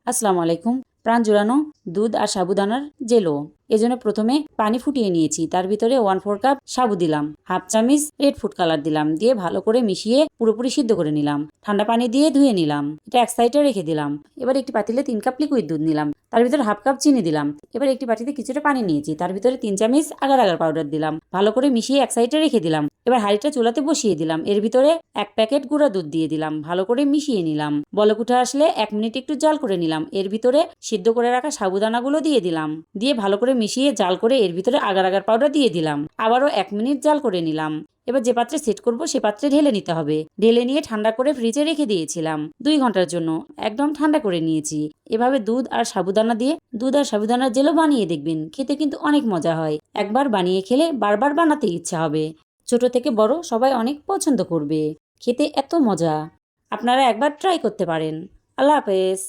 আসসালামু আলাইকুম। প্রাণ জুড়ানো দুধ আর সাবুদানার জেলো। এজন্য প্রথমে পানি ফুটিয়ে নিয়েছি, তার ভিতরে 1/4 কাপ সাবু দিলাম, হাফ চামচ রেড ফুড কালার দিলাম, দিয়ে ভালো করে মিশিয়ে পুরোপুরি সিদ্ধ করে নিলাম। ঠান্ডা পানি দিয়ে ধুয়ে নিলাম, এটা এক সাইডে রেখে দিলাম। এবার একটি পাতিলে 3 কাপ লিকুইড দুধ নিলাম, তার ভিতরে হাফ কাপ চিনি দিলাম। এবার একটি বাটিতে কিছুটা পানি নিয়েছি, তার ভিতরে 3 চামচ আগার আগার পাউডার দিলাম, ভালো করে মিশিয়ে এক সাইডে রেখে দিলাম। এবার হাঁড়িটা চুলাতে বসিয়ে দিলাম, এর ভিতরে 1 প্যাকেট গুঁড়া দুধ দিয়ে দিলাম, ভালো করে মিশিয়ে নিলাম। বলক উঠে আসলে 1 মিনিট একটু জাল করে নিলাম, এর ভিতরে সিদ্ধ করে রাখা সাবুদানাগুলো দিয়ে দিলাম, দিয়ে ভালো করে মিশিয়ে জাল করে এর ভিতরে আগার আগার পাউডার দিয়ে দিলাম, আবারও 1 মিনিট জাল করে নিলাম। এবার যে পাত্রে সেট করব সে পাত্রে ঢেলে নিতে হবে। ঢেলে নিয়ে ঠান্ডা করে ফ্রিজে রেখে দিয়েছিলাম 2 ঘন্টার জন্য, একদম ঠান্ডা করে নিয়েছি। এভাবে দুধ আর সাবুদানার জেলো বানিয়ে দেখবেন, খেতে কিন্তু অনেক মজা হয়। একবার বানিয়ে খেলে বারবার বানাতে ইচ্ছা হবে। ছোট থেকে বড় সবাই অনেক পছন্দ করবে, খেতে এত মজা। আপনারা একবার ট্রাই করতে পারেন। আল্লাহ হাফেজ।